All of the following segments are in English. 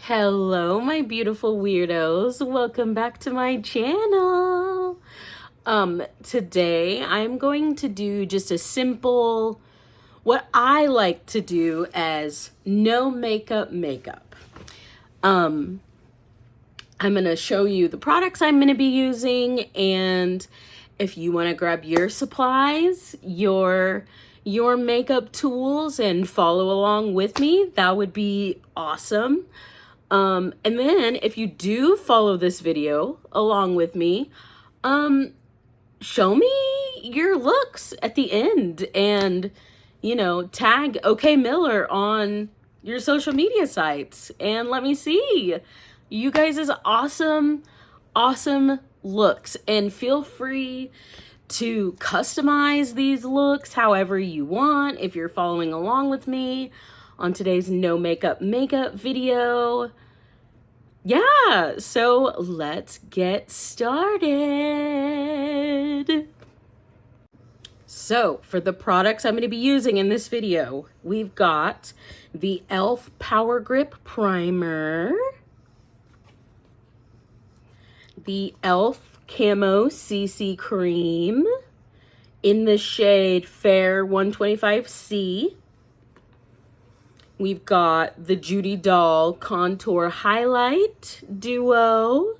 Hello, my beautiful weirdos. Welcome back to my channel. Today I'm going to do just a simple, what I like to do as no makeup. I'm going to show you the products I'm going to be using, and if you want to grab your supplies, your makeup tools and follow along with me, that would be awesome. And then if you do follow this video along with me, show me your looks at the end and, tag OK Miller on your social media sites and let me see you guys' awesome looks, and feel free to customize these looks however you want if you're following along with me on today's no makeup video. Yeah, so let's get started. So for the products I'm going to be using in this video, we've got the e.l.f. Power Grip Primer, the e.l.f. Camo CC Cream in the shade Fair 125C. We've got the Judy Doll Contour Highlight Duo.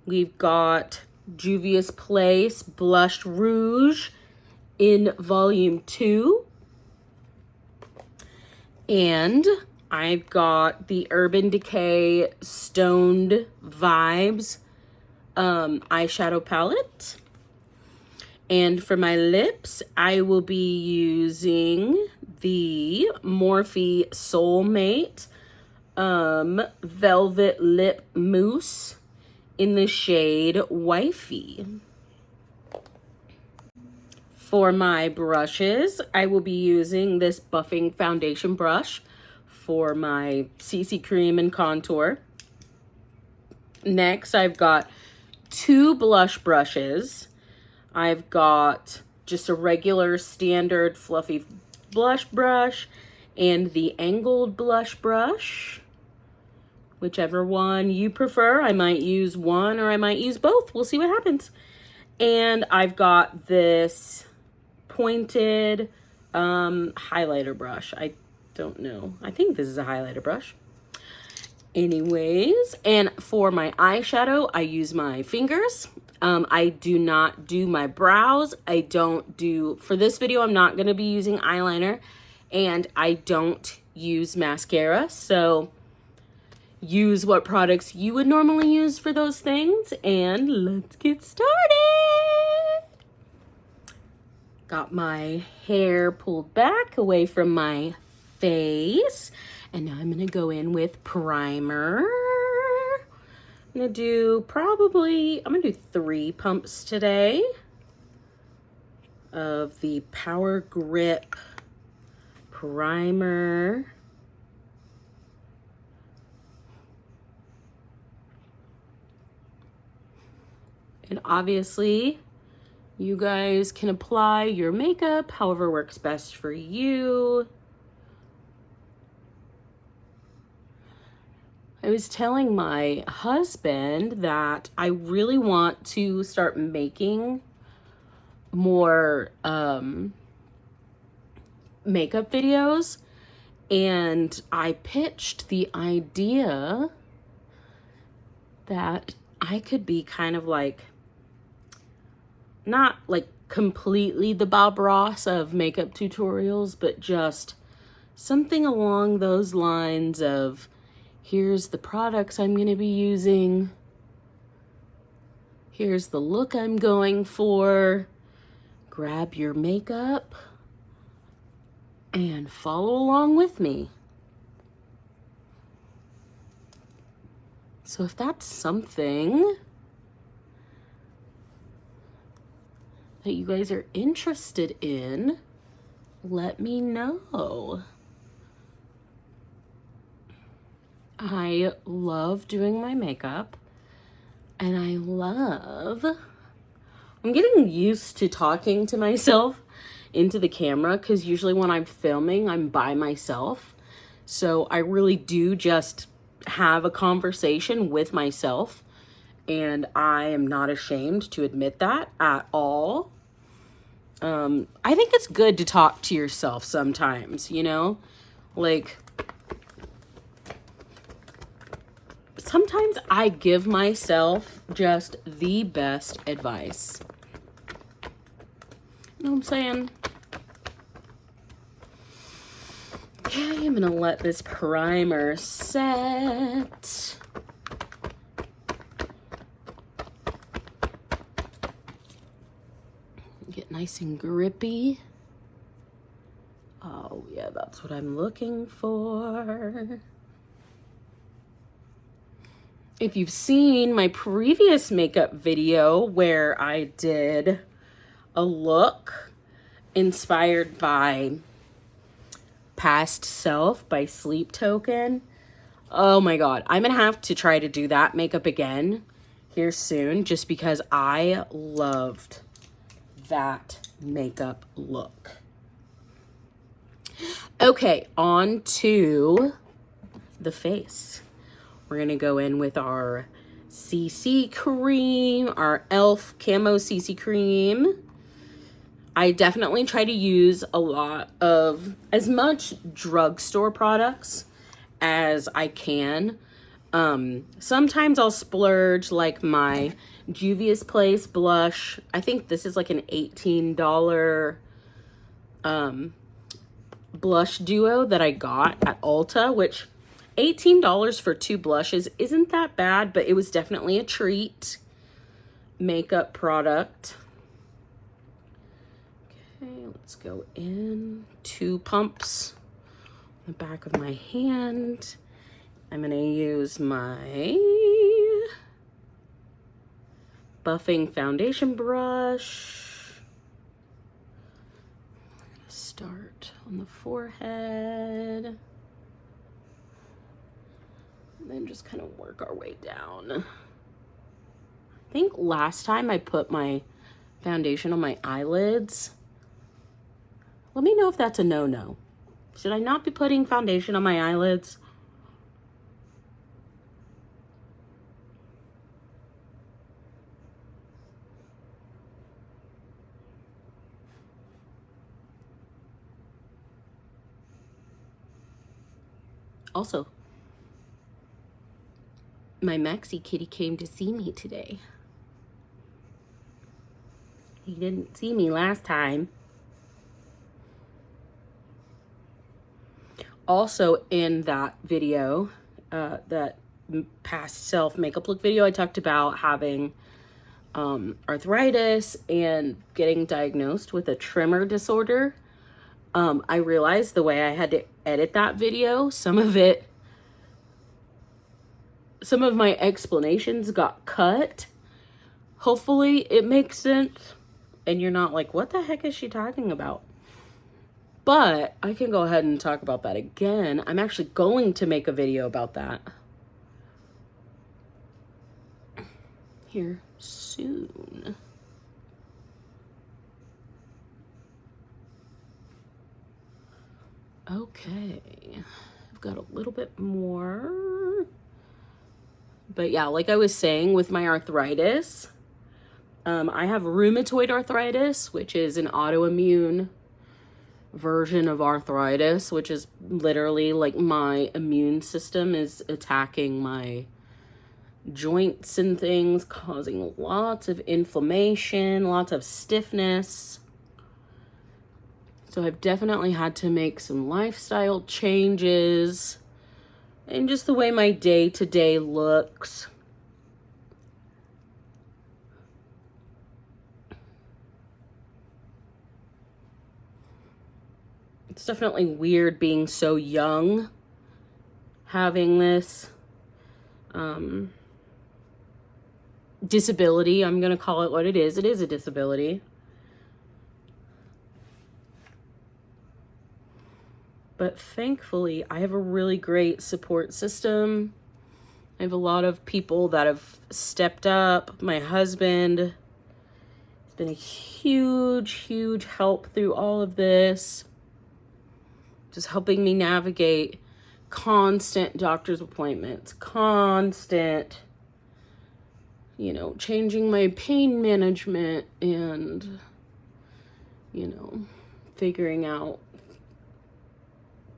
We've got Juvia's Place Blush Rouge in Volume 2. And I've got the Urban Decay Stoned Vibes eyeshadow palette. And for my lips, I will be using the Morphe Soulmate Velvet Lip Mousse in the shade Wifey. For my brushes, I will be using this buffing foundation brush for my CC cream and contour. Next, I've got two blush brushes. I've got just a regular standard fluffy blush brush and the angled blush brush. Whichever one you prefer. I might use one or I might use both. We'll see what happens. And I've got this pointed highlighter brush. I don't know. I think this is a highlighter brush. Anyways, and for my eyeshadow, I use my fingers. I do not do my brows. For this video, I'm not going to be using eyeliner, and I don't use mascara. So use what products you would normally use for those things, and let's get started. Got my hair pulled back away from my face, and now I'm going to go in with primer. I'm going to do 3 pumps today of the Power Grip Primer. And obviously, you guys can apply your makeup however works best for you. I was telling my husband that I really want to start making more makeup videos, and I pitched the idea that I could be kind of like, not like completely the Bob Ross of makeup tutorials, but just something along those lines of, here's the products I'm going to be using. Here's the look I'm going for. Grab your makeup and follow along with me. So if that's something that you guys are interested in, let me know. I love doing my makeup, and I'm getting used to talking to myself into the camera, because usually when I'm filming, I'm by myself. So I really do just have a conversation with myself, and I am not ashamed to admit that at all. I think it's good to talk to yourself sometimes, you know? Like, sometimes I give myself just the best advice. You know what I'm saying? Okay, I'm gonna let this primer set. Get nice and grippy. Oh yeah, that's what I'm looking for. If you've seen my previous makeup video where I did a look inspired by Past Self by Sleep Token, oh my god, I'm gonna have to try to do that makeup again here soon, just because I loved that makeup look. Okay, on to the face. We're gonna go in with our CC cream, our e.l.f. Camo CC cream. I definitely try to use a lot of, as much drugstore products as I can. Sometimes I'll splurge, like my Juvia's Place blush. I think this is like an $18 blush duo that I got at Ulta, which $18 for 2 blushes isn't that bad, but it was definitely a treat makeup product. Okay, let's go in 2 pumps on the back of my hand. I'm gonna use my buffing foundation brush. Start on the forehead. And then just kind of work our way down. I think last time I put my foundation on my eyelids. Let me know if that's a no-no. Should I not be putting foundation on my eyelids? Also, my Maxie kitty came to see me today. He didn't see me last time. Also in that video, that Past Self makeup look video, I talked about having arthritis and getting diagnosed with a tremor disorder. I realized the way I had to edit that video, some of my explanations got cut. Hopefully it makes sense and you're not like, what the heck is she talking about? But I can go ahead and talk about that again. I'm actually going to make a video about that here soon. Okay, I've got a little bit more. But yeah, like I was saying with my arthritis, I have rheumatoid arthritis, which is an autoimmune version of arthritis, which is literally like my immune system is attacking my joints and things, causing lots of inflammation, lots of stiffness. So I've definitely had to make some lifestyle changes and just the way my day-to-day looks. It's definitely weird being so young, having this disability. I'm gonna call it what it is. It is a disability. But thankfully, I have a really great support system. I have a lot of people that have stepped up. My husband has been a huge, huge help through all of this. Just helping me navigate constant doctor's appointments, constant, you know, changing my pain management and, you know, figuring out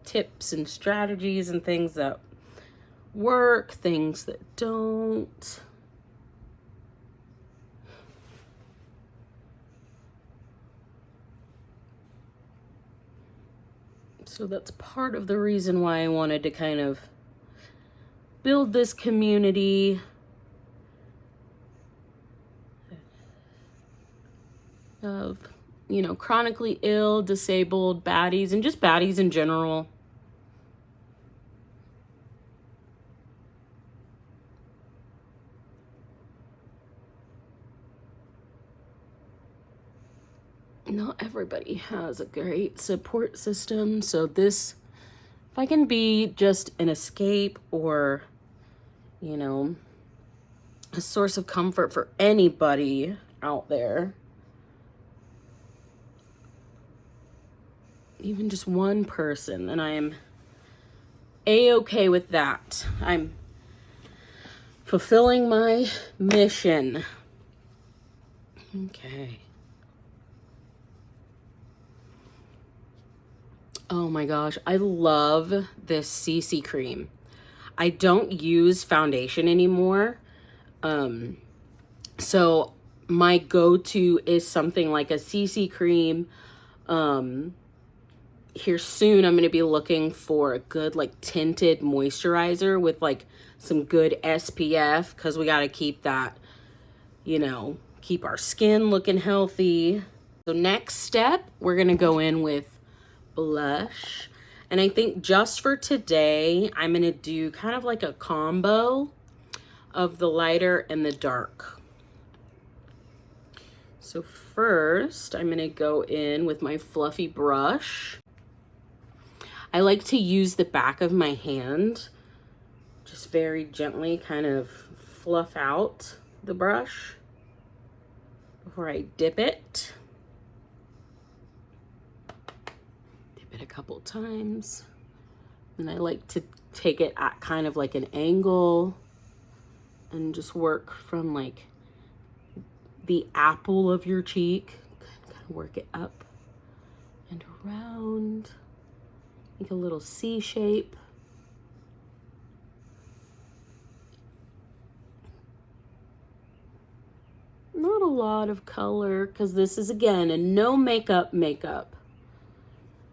tips and strategies and things that work, things that don't. So that's part of the reason why I wanted to kind of build this community of, you know, chronically ill, disabled baddies, and just baddies in general. Not everybody has a great support system, so this, if I can be just an escape or, you know, a source of comfort for anybody out there, even just one person, then I am a-okay with that. I'm fulfilling my mission. Okay. Oh my gosh, I love this CC cream. I don't use foundation anymore. So my go-to is something like a CC cream. Here soon I'm going to be looking for a good like tinted moisturizer with like some good SPF, because we got to keep that, you know, keep our skin looking healthy. So next step, we're going to go in with blush. And I think just for today, I'm going to do kind of like a combo of the lighter and the dark. So first, I'm going to go in with my fluffy brush. I like to use the back of my hand, just very gently kind of fluff out the brush before I dip it. Dip it a couple times. And I like to take it at kind of like an angle and just work from like the apple of your cheek, kind of work it up and around, make a little C shape. Not a lot of color, because this is, again, a no makeup makeup.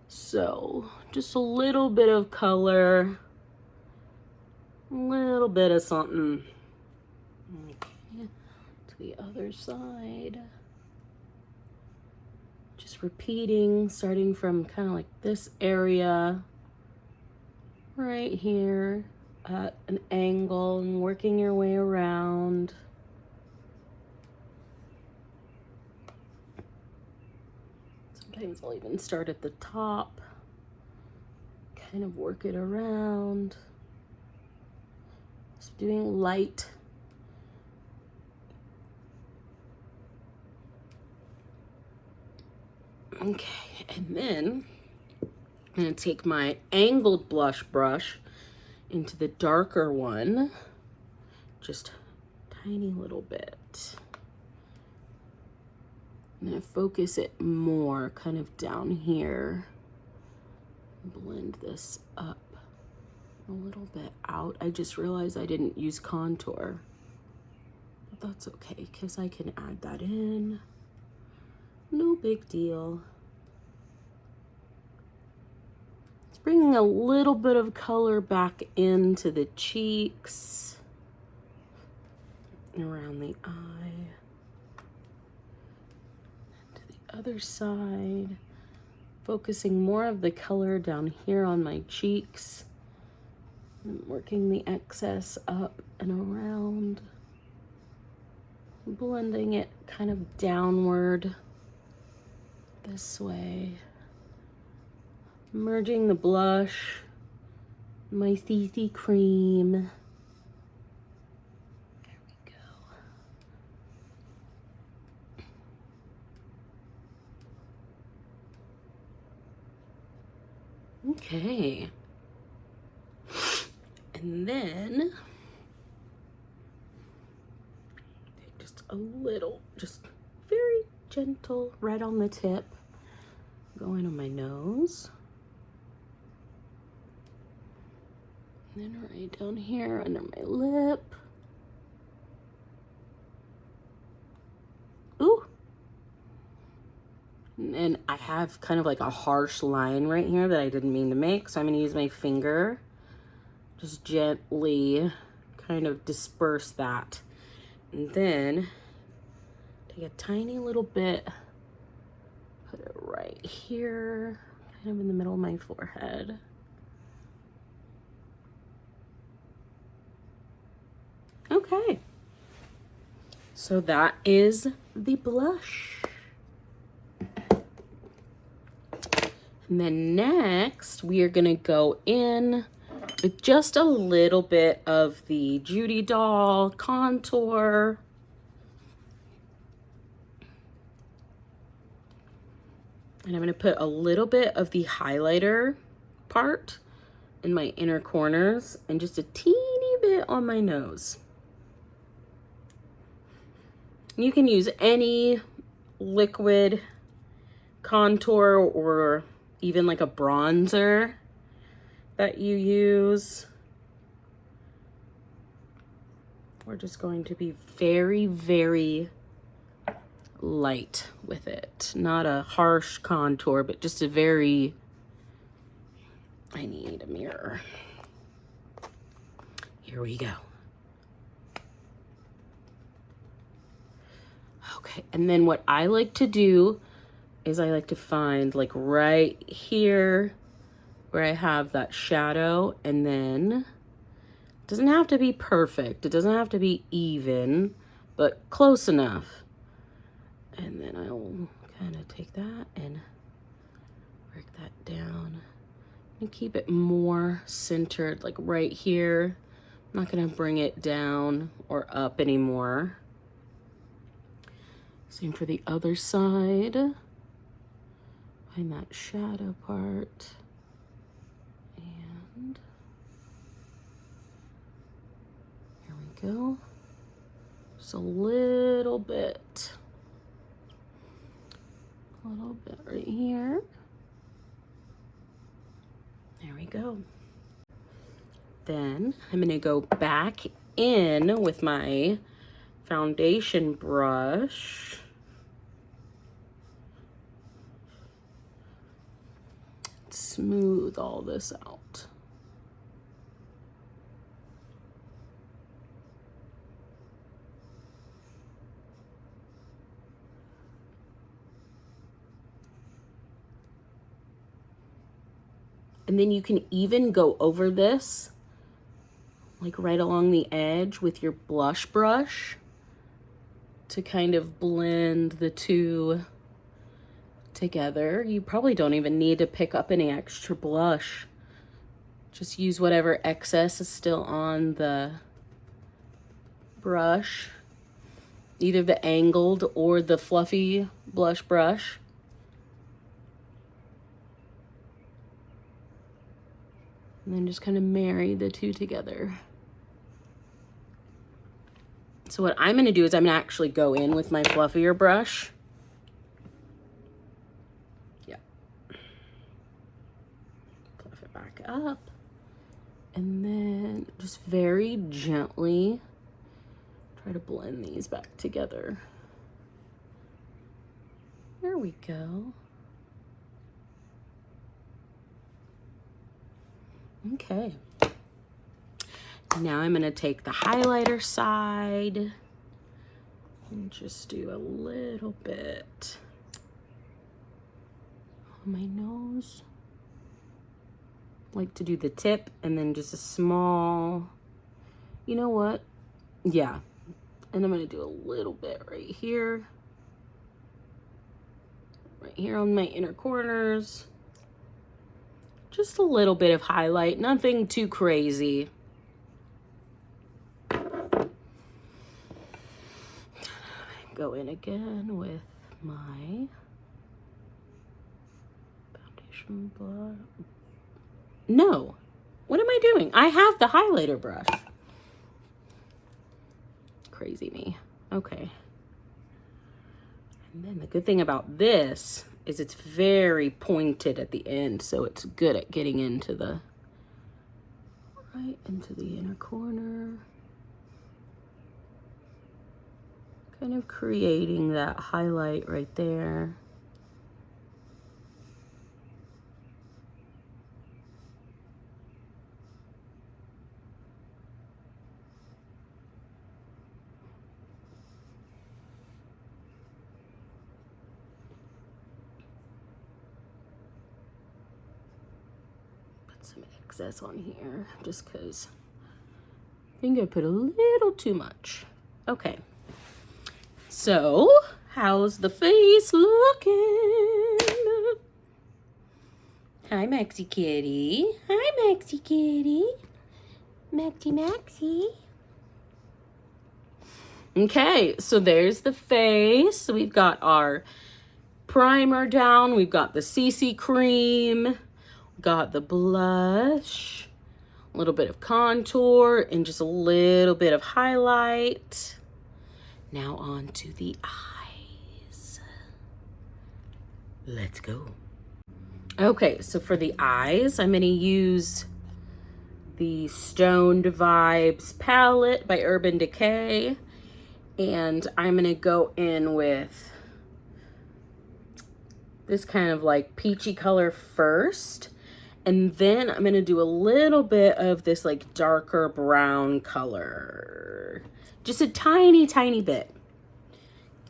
So just a little bit of color, a little bit of something. Okay, to the other side. Just repeating, starting from kind of like this area right here at an angle and working your way around. Sometimes I'll even start at the top, kind of work it around. Just doing light. Okay, and then I'm gonna take my angled blush brush into the darker one, just a tiny little bit. I'm gonna focus it more kind of down here. Blend this up a little bit out. I just realized I didn't use contour, but that's okay, because I can add that in. No big deal. It's bringing a little bit of color back into the cheeks, around the eye, to the other side, focusing more of the color down here on my cheeks, and working the excess up and around, blending it kind of downward this way, merging the blush, my CC cream. There we go. Okay. And then just a little, just very gentle, right on the tip, going on my nose. And then right down here under my lip. Ooh. And I have kind of like a harsh line right here that I didn't mean to make, so I'm going to use my finger. Just gently kind of disperse that. And then take a tiny little bit, put it right here, kind of in the middle of my forehead. Okay. So that is the blush. And then next, we are gonna go in with just a little bit of the Judy Doll contour. And I'm gonna put a little bit of the highlighter part in my inner corners and just a teeny bit on my nose. You can use any liquid contour or even like a bronzer that you use. We're just going to be very, very light with it. Not a harsh contour, but just a very, I need a mirror. Here we go. Okay, and then what I like to do is I like to find like right here where I have that shadow, and then it doesn't have to be perfect. It doesn't have to be even, but close enough. And then I'll kind of take that and break that down and keep it more centered, like right here. I'm not gonna bring it down or up anymore. Same for the other side. Find that shadow part. And here we go. Just a little bit. A little bit right here. There we go. Then I'm gonna go back in with my foundation brush. Smooth all this out. And then you can even go over this, like right along the edge with your blush brush to kind of blend the two together. You probably don't even need to pick up any extra blush. Just use whatever excess is still on the brush, either the angled or the fluffy blush brush. And then just kind of marry the two together. So what I'm gonna do is I'm gonna actually go in with my fluffier brush. Yeah. Fluff it back up. And then just very gently try to blend these back together. There we go. Okay. Now I'm gonna take the highlighter side and just do a little bit on my nose. Like to do the tip and then just a small, you know what? Yeah. And I'm gonna do a little bit right here on my inner corners. Just a little bit of highlight, nothing too crazy. Go in again with my foundation blush. No, What am I doing? I have the highlighter brush. Crazy me. Okay. And then the good thing about this is it's very pointed at the end, so it's good at getting into the right into the inner corner. Kind of creating that highlight right there. Some excess on here just because I think I put a little too much. Okay, so how's the face looking? Hi, Maxie Kitty. Hi, Maxie Kitty. Maxie. Okay, so there's the face. We've got our primer down. We've got the CC cream. Got the blush, a little bit of contour, and just a little bit of highlight. Now on to the eyes. Let's go. Okay, so for the eyes, I'm going to use the Stoned Vibes palette by Urban Decay. And I'm going to go in with this kind of like peachy color first. And then I'm going to do a little bit of this like darker brown color. Just a tiny, tiny bit.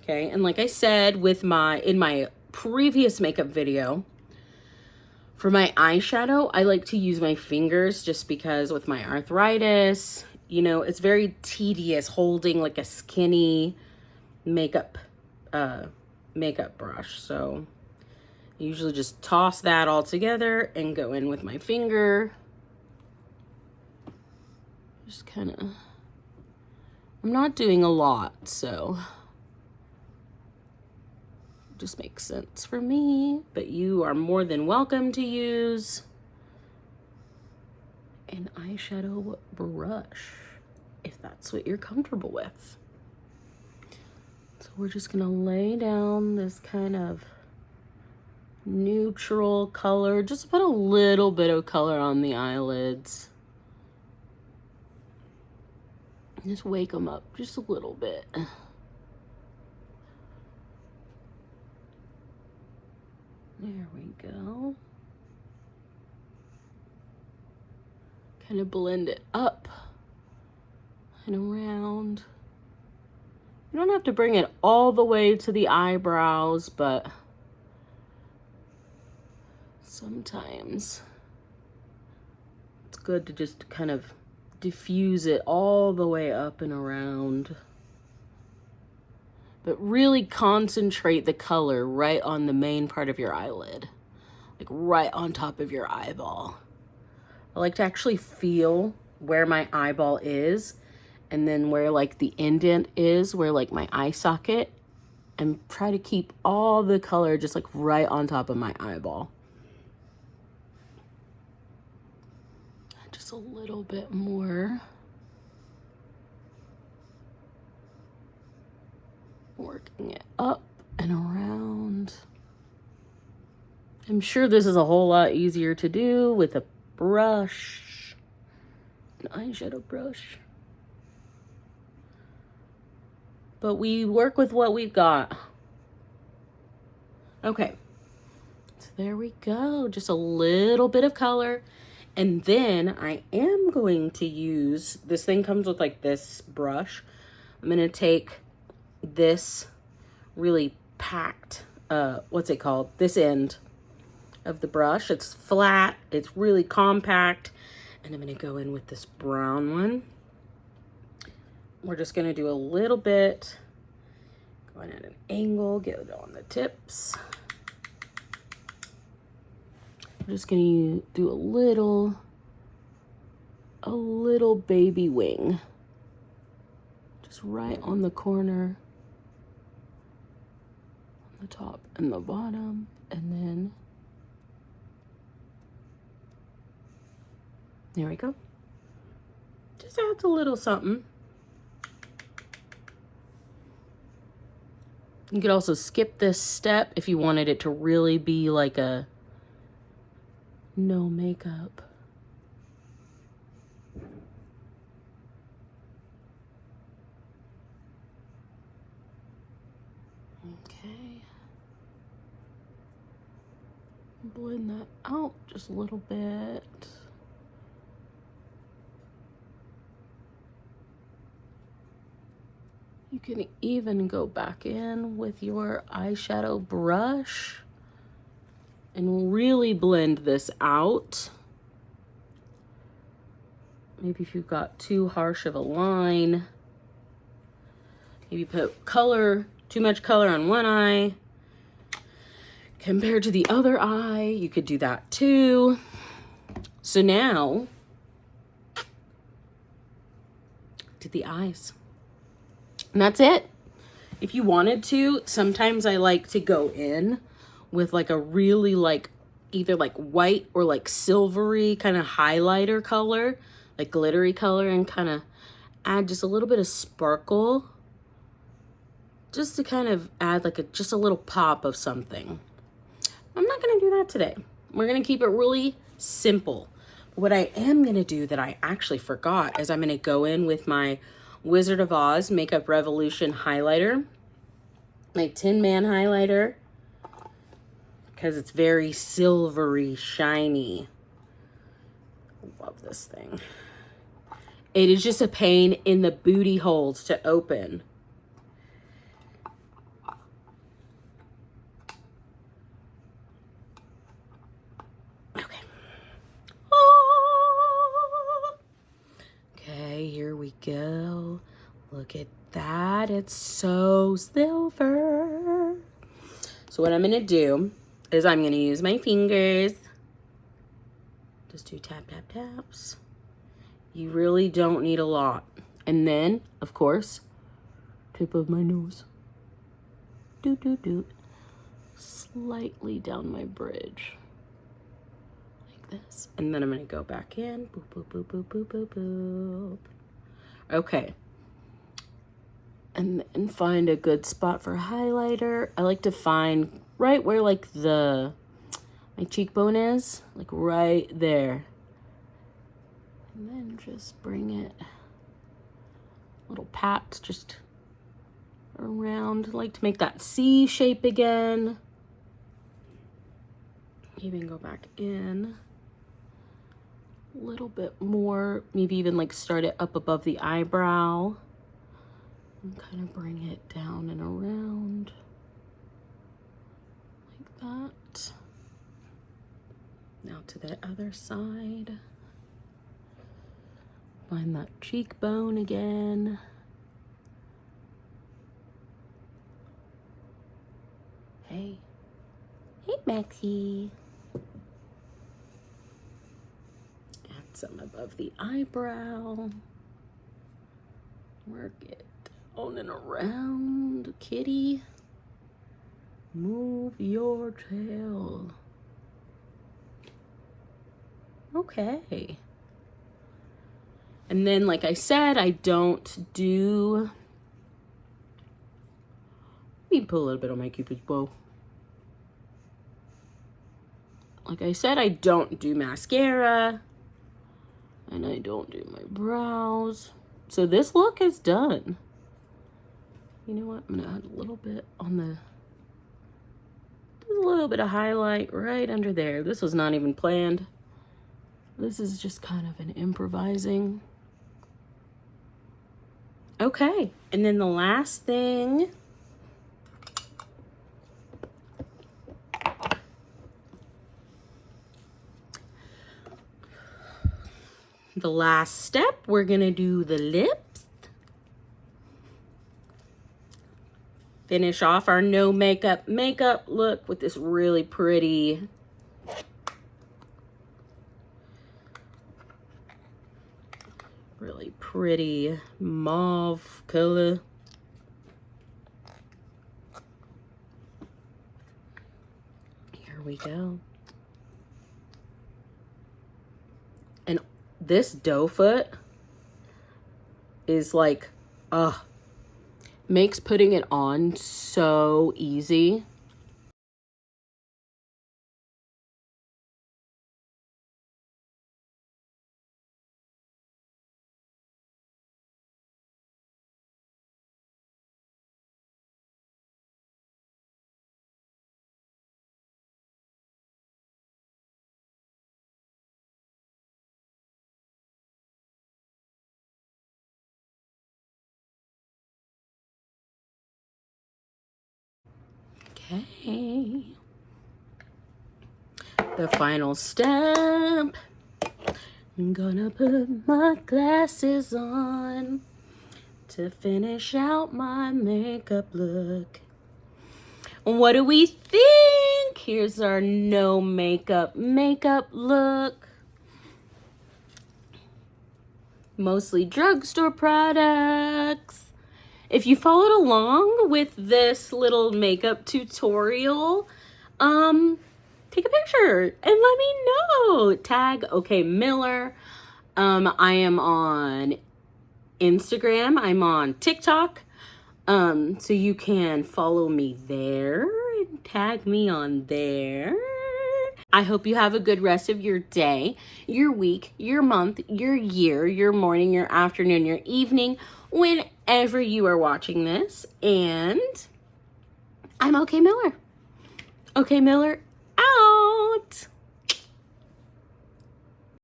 Okay, and like I said in my previous makeup video, for my eyeshadow, I like to use my fingers just because with my arthritis, you know, it's very tedious holding like a skinny makeup brush. So I usually just toss that all together and go in with my finger. Just kind of, I'm not doing a lot, so it just makes sense for me, but you are more than welcome to use an eyeshadow brush if that's what you're comfortable with. So we're just gonna lay down this kind of neutral color, just put a little bit of color on the eyelids. Just wake them up just a little bit. There we go. Kind of blend it up and around. You don't have to bring it all the way to the eyebrows, but sometimes it's good to just kind of diffuse it all the way up and around. But really concentrate the color right on the main part of your eyelid, like right on top of your eyeball. I like to actually feel where my eyeball is and then where like the indent is, where like my eye socket, and try to keep all the color just like right on top of my eyeball. Just a little bit more. Working it up and around. I'm sure this is a whole lot easier to do with a brush, an eyeshadow brush. But we work with what we've got. Okay, so there we go. Just a little bit of color. And then I am going to use, this thing comes with like this brush. I'm going to take this really packed, what's it called? This end of the brush. It's flat, it's really compact. And I'm going to go in with this brown one. We're just going to do a little bit, going at an angle, get it on the tips. We're just going to do a little baby wing. Just right on the corner, on the top and the bottom, and then There we go. Just adds a little something. You could also skip this step if you wanted it to really be like a no makeup. Okay. Blend that out just a little bit. You can even go back in with your eyeshadow brush and really blend this out. Maybe if you've got too harsh of a line, maybe put color, too much color on one eye compared to the other eye. You could do that too. So now, to the eyes. And that's it. If you wanted to, sometimes I like to go in with like a really like either like white or like silvery kind of highlighter color, like glittery color, and kind of add just a little bit of sparkle just to kind of add like just a little pop of something. I'm not going to do that today. We're going to keep it really simple. What I am going to do that I actually forgot is I'm going to go in with my Wizard of Oz Makeup Revolution highlighter, my Tin Man highlighter, because it's very silvery, shiny. Love this thing. It is just a pain in the booty holes to open. Okay. Oh. Okay, here we go. Look at that. It's so silver. So what I'm going to do is I'm going to use my fingers. Just do tap, tap, taps. You really don't need a lot. And then, of course, tip of my nose. Doot, doot, doot. Slightly down my bridge. Like this. And then I'm going to go back in. Boop, boop, boop, boop, boop, boop, boop. Okay. And then find a good spot for highlighter. I like to find right where like my cheekbone is. Like right there. And then just bring it, little pats just around. I like to make that C shape again. Even go back in a little bit more, maybe even like start it up above the eyebrow and kind of bring it down and around like that. Now to the other side. Find that cheekbone again. Hey. Hey, Maxie. Add some above the eyebrow. Work it on and around, kitty. Move your tail. Okay. And then, like I said, I don't do... Let me put a little bit on my Cupid's bow. Like I said, I don't do mascara. And I don't do my brows. So this look is done. You know what? I'm going to add a little bit on the... Just a little bit of highlight right under there. This was not even planned. This is just kind of an improvising... Okay, and then the last thing, the last step, we're gonna do the lips. Finish off our no makeup look with this really pretty mauve color. Here we go. And this doe foot is like, makes putting it on so easy. Okay. The final step. I'm gonna put my glasses on to finish out my makeup look. What do we think? Here's our no makeup look. Mostly drugstore products. If you followed along with this little makeup tutorial, take a picture and let me know. Tag OK Miller. I am on Instagram. I'm on TikTok. So you can follow me there and tag me on there. I hope you have a good rest of your day, your week, your month, your year, your morning, your afternoon, your evening, whenever you are watching this. And I'm OK Miller. OK Miller out.